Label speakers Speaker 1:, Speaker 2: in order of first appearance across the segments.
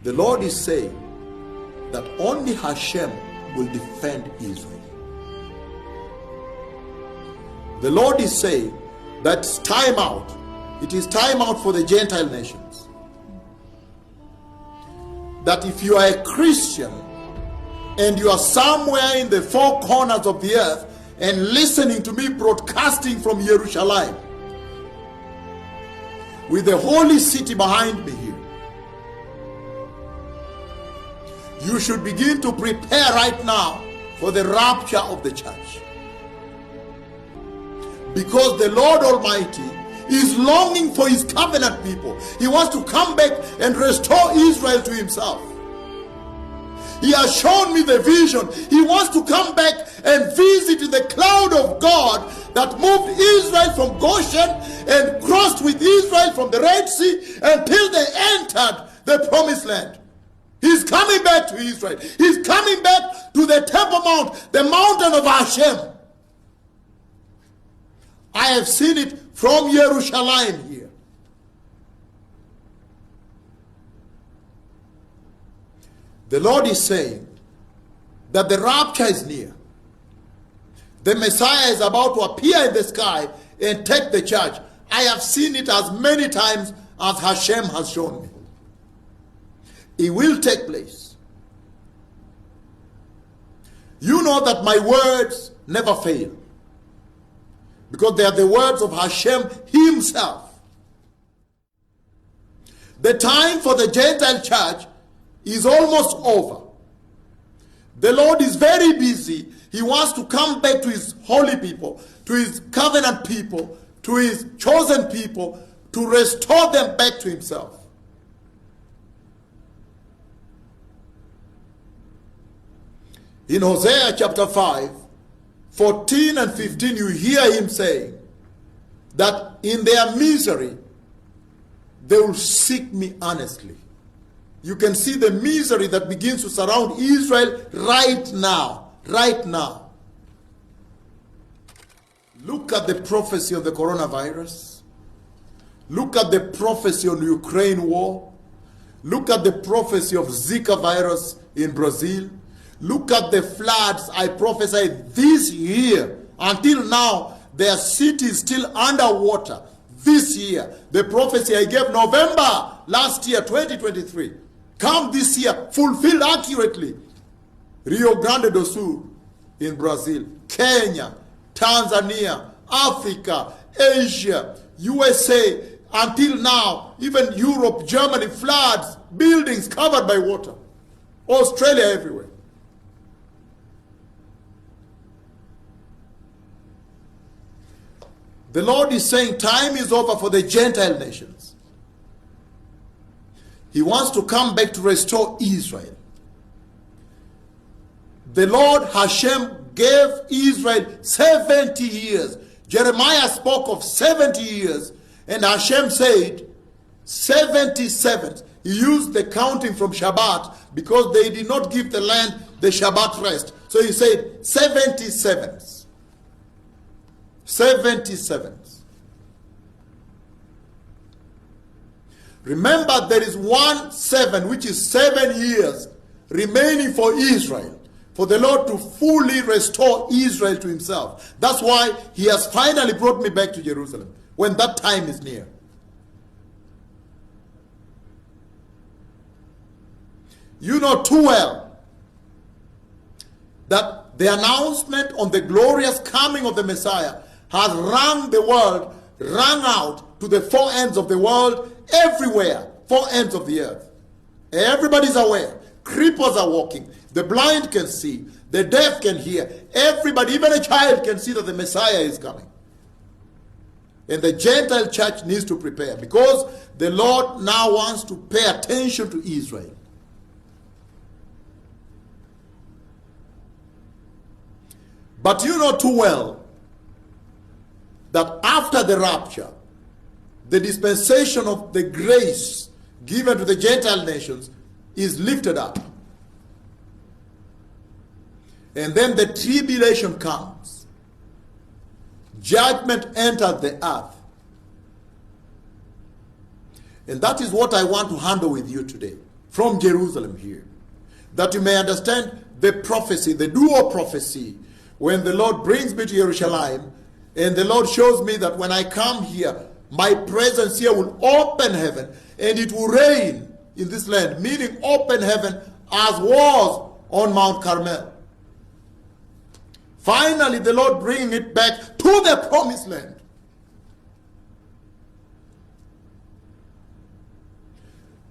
Speaker 1: The Lord is saying that only Hashem will defend Israel. The Lord is saying that it's time out. It is time out for the Gentile nations. That if you are a Christian and you are somewhere in the four corners of the earth and listening to me broadcasting from Jerusalem, with the holy city behind me here, you should begin to prepare right now for the rapture of the church. Because the Lord Almighty is longing for his covenant people. He wants to come back and restore Israel to himself. He has shown me the vision. He wants to come back and visit in the cloud of God that moved Israel from Goshen and crossed with Israel from the Red Sea until they entered the promised land. He's coming back to Israel. He's coming back to the Temple Mount, the mountain of Hashem. I have seen it from Jerusalem here. The Lord is saying that the rapture is near. The Messiah is about to appear in the sky and take the church. I have seen it as many times as Hashem has shown me. It will take place. You know that my words never fail, because they are the words of Hashem himself. The time for the Gentile church is almost over. The Lord is very busy. He wants to come back to his holy people, to his covenant people, to his chosen people, to restore them back to himself. In Hosea chapter 5, 14 and 15, you hear him saying that in their misery, they will seek me earnestly. You can see the misery that begins to surround Israel right now. Right now. Look at the prophecy of the coronavirus. Look at the prophecy on the Ukraine war. Look at the prophecy of Zika virus in Brazil. Look at the floods I prophesied this year. Until now, their city is still underwater. This year, the prophecy I gave November last year, 2023, come this year, fulfilled accurately. Rio Grande do Sul in Brazil, Kenya, Tanzania, Africa, Asia, USA, until now, even Europe, Germany, floods, buildings covered by water, Australia, everywhere. The Lord is saying time is over for the Gentile nations. He wants to come back to restore Israel. The Lord Hashem gave Israel 70 years. Jeremiah spoke of 70 years, and Hashem said 77. He used the counting from Shabbat because they did not give the land the Shabbat rest. So he said 77. 77. Remember, there is 1 7, which is 7 years remaining for Israel, for the Lord to fully restore Israel to himself. That's why he has finally brought me back to Jerusalem, when that time is near. You know too well that the announcement on the glorious coming of the Messiah has rung the world, rung out to the four ends of the world, everywhere, four ends of the earth. Everybody's aware. Cripples are walking. The blind can see. The deaf can hear. Everybody, even a child, can see that the Messiah is coming. And the Gentile church needs to prepare, because the Lord now wants to pay attention to Israel. But you know too well that after the rapture, the dispensation of the grace given to the Gentile nations is lifted up. And then the tribulation comes. Judgment enters the earth. And that is what I want to handle with you today. from Jerusalem here, that you may understand the prophecy, the dual prophecy, when the Lord brings me to Jerusalem, and the Lord shows me that when I come here, my presence here will open heaven, and it will rain in this land, meaning open heaven as was on Mount Carmel. Finally, the Lord bringing it back to the promised land.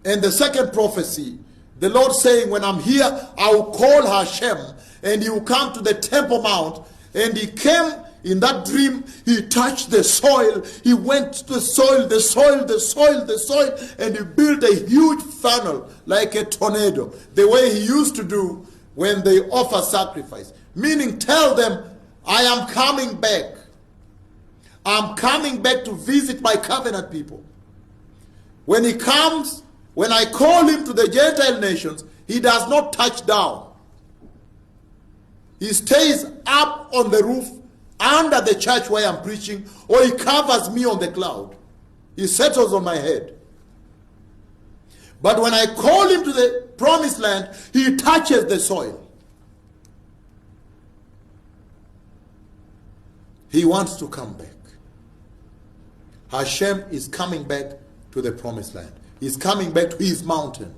Speaker 1: And the second prophecy, the Lord saying, when I'm here, I will call Hashem, and he will come to the Temple Mount. And he came in that dream, he touched the soil, he went to the soil, and he built a huge funnel like a tornado, the way he used to do when they offer sacrifice. Meaning, tell them, I am coming back. I'm coming back to visit my covenant people. When he comes, when I call him to the Gentile nations, he does not touch down. He stays up on the roof under the church where I'm preaching, or he covers me on the cloud. He settles on my head. But when I call him to the promised land, he touches the soil. He wants to come back. Hashem is coming back to the promised land. He's coming back to his mountain.